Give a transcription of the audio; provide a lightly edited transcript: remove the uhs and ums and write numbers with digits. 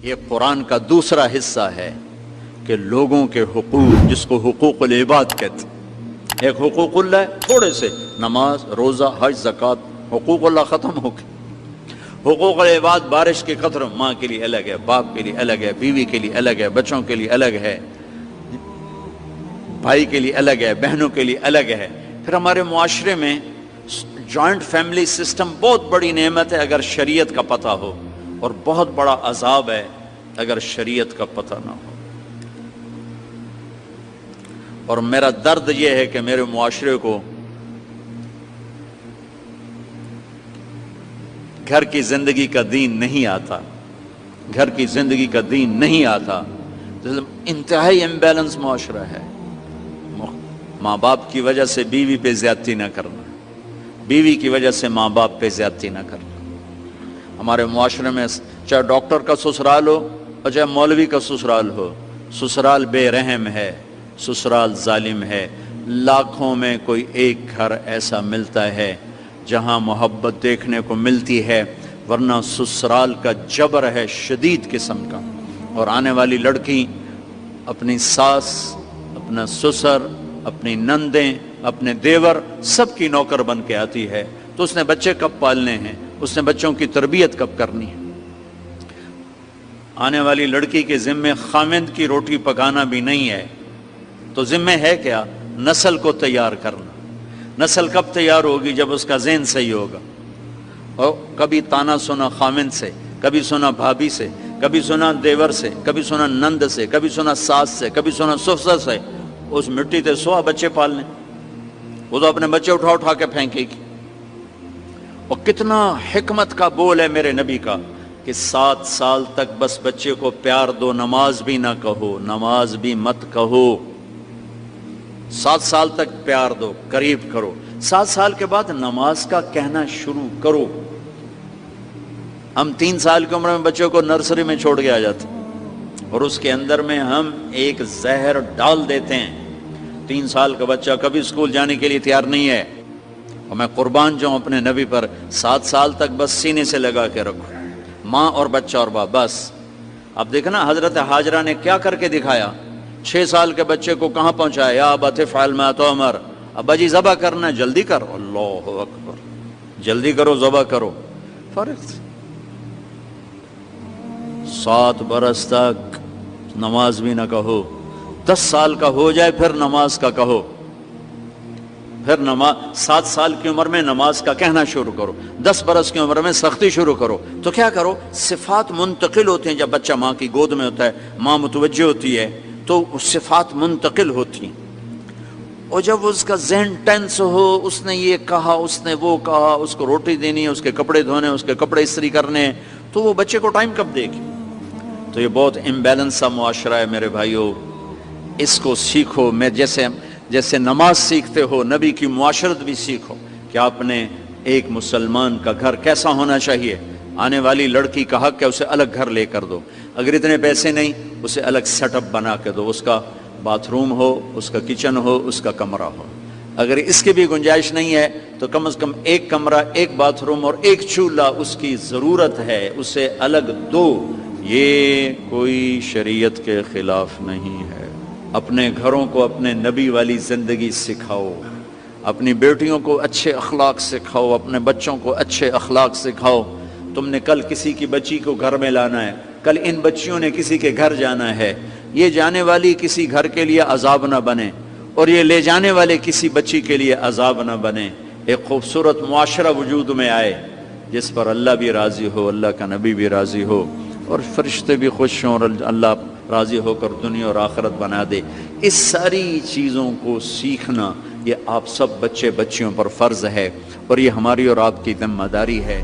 یہ قرآن کا دوسرا حصہ ہے کہ لوگوں کے حقوق، جس کو حقوق العباد کہتے ہیں۔ ایک حقوق اللہ ہے تھوڑے سے، نماز، روزہ، حج، زکوٰۃ، حقوق اللہ ختم ہو گئے۔ حقوق العباد بارش کے قطر، ماں کے لیے الگ ہے، باپ کے لیے الگ ہے، بیوی کے لیے الگ ہے، بچوں کے لیے الگ ہے، بھائی کے لیے الگ ہے، بہنوں کے لیے الگ ہے۔ پھر ہمارے معاشرے میں جوائنٹ فیملی سسٹم بہت بڑی نعمت ہے اگر شریعت کا پتہ ہو، اور بہت بڑا عذاب ہے اگر شریعت کا پتہ نہ ہو۔ اور میرا درد یہ ہے کہ میرے معاشرے کو گھر کی زندگی کا دین نہیں آتا، گھر کی زندگی کا دین نہیں آتا۔ انتہائی امبیلنس معاشرہ ہے۔ ماں باپ کی وجہ سے بیوی پہ زیادتی نہ کرنا، بیوی کی وجہ سے ماں باپ پہ زیادتی نہ کرنا۔ ہمارے معاشرے میں چاہے ڈاکٹر کا سسرال ہو اور چاہے مولوی کا سسرال ہو، سسرال بے رحم ہے، سسرال ظالم ہے۔ لاکھوں میں کوئی ایک گھر ایسا ملتا ہے جہاں محبت دیکھنے کو ملتی ہے، ورنہ سسرال کا جبر ہے شدید قسم کا۔ اور آنے والی لڑکی اپنی ساس، اپنا سسر، اپنی نندیں، اپنے دیور، سب کی نوکر بن کے آتی ہے، تو اس نے بچے کب پالنے ہیں، اس نے بچوں کی تربیت کب کرنی ہے۔ آنے والی لڑکی کے ذمے خاوند کی روٹی پکانا بھی نہیں ہے، تو ذمہ ہے کیا؟ نسل کو تیار کرنا۔ نسل کب تیار ہوگی؟ جب اس کا ذہن صحیح ہوگا۔ اور کبھی تانا سنا خاوند سے، کبھی سنا بھابھی سے، کبھی سنا دیور سے، کبھی سنا نند سے، کبھی سنا ساس سے، کبھی سنا سسر سے، اس مٹی تے سوا بچے پالنے، وہ تو اپنے بچے اٹھا اٹھا کے پھینکے گی۔ اور کتنا حکمت کا بول ہے میرے نبی کا کہ 7 سال تک بس بچے کو پیار دو، نماز بھی نہ کہو، نماز بھی مت کہو۔ 7 سال تک پیار دو، قریب کرو، 7 سال کے بعد نماز کا کہنا شروع کرو۔ ہم 3 سال کی عمر میں بچوں کو نرسری میں چھوڑ کے آ جاتے ہیں، اور اس کے اندر میں ہم ایک زہر ڈال دیتے ہیں۔ 3 سال کا بچہ کبھی اسکول جانے کے لیے تیار نہیں ہے، اور میں قربان جاؤں اپنے نبی پر، 7 سال تک بس سینے سے لگا کے رکھو، ماں اور بچہ اور باپ بس۔ اب دیکھنا نا حضرت ہاجرہ نے کیا کر کے دکھایا، 6 سال کے بچے کو کہاں پہنچایا، یا ابت افعل ما تؤمر، ابا جی ذبح کرنا ہے، جلدی کرو، اللہ اکبر، جلدی کرو، ذبح کرو۔ فرق 7 برس تک نماز بھی نہ کہو، 10 سال کا ہو جائے پھر نماز کا کہو، پھر نماز 7 سال کی عمر میں نماز کا کہنا شروع کرو، 10 برس کی عمر میں سختی شروع کرو۔ تو کیا کرو، صفات منتقل ہوتے ہیں۔ جب بچہ ماں کی گود میں ہوتا ہے، ماں متوجہ ہوتی ہے، تو صفات منتقل ہوتی ہیں۔ اور جب اس کا ذہن ٹینس ہو، اس نے یہ کہا، اس نے وہ کہا، اس کو روٹی دینی ہے، اس کے کپڑے دھونے، اس کے کپڑے استری کرنے ہیں، تو وہ بچے کو ٹائم کب دے گی؟ تو یہ بہت امبیلنس سا معاشرہ ہے میرے بھائیو، اس کو سیکھو۔ میں جیسے نماز سیکھتے ہو، نبی کی معاشرت بھی سیکھو کہ آپ نے ایک مسلمان کا گھر کیسا ہونا چاہیے۔ آنے والی لڑکی کا حق ہے اسے الگ گھر لے کر دو، اگر اتنے پیسے نہیں اسے الگ سیٹ اپ بنا کے دو، اس کا باتھ روم ہو، اس کا کچن ہو، اس کا کمرہ ہو۔ اگر اس کی بھی گنجائش نہیں ہے تو کم از کم ایک کمرہ، ایک باتھ روم اور ایک چولہا اس کی ضرورت ہے، اسے الگ دو۔ یہ کوئی شریعت کے خلاف نہیں ہے۔ اپنے گھروں کو اپنے نبی والی زندگی سکھاؤ، اپنی بیٹیوں کو اچھے اخلاق سکھاؤ، اپنے بچوں کو اچھے اخلاق سکھاؤ۔ تم نے کل کسی کی بچی کو گھر میں لانا ہے، کل ان بچیوں نے کسی کے گھر جانا ہے، یہ جانے والی کسی گھر کے لیے عذاب نہ بنے، اور یہ لے جانے والے کسی بچی کے لیے عذاب نہ بنے۔ ایک خوبصورت معاشرہ وجود میں آئے جس پر اللہ بھی راضی ہو، اللہ کا نبی بھی راضی ہو، اور فرشتے بھی خوش ہوں، اور اللہ راضی ہو کر دنیا اور آخرت بنا دے۔ اس ساری چیزوں کو سیکھنا یہ آپ سب بچے بچیوں پر فرض ہے، اور یہ ہماری اور آپ کی ذمہ داری ہے۔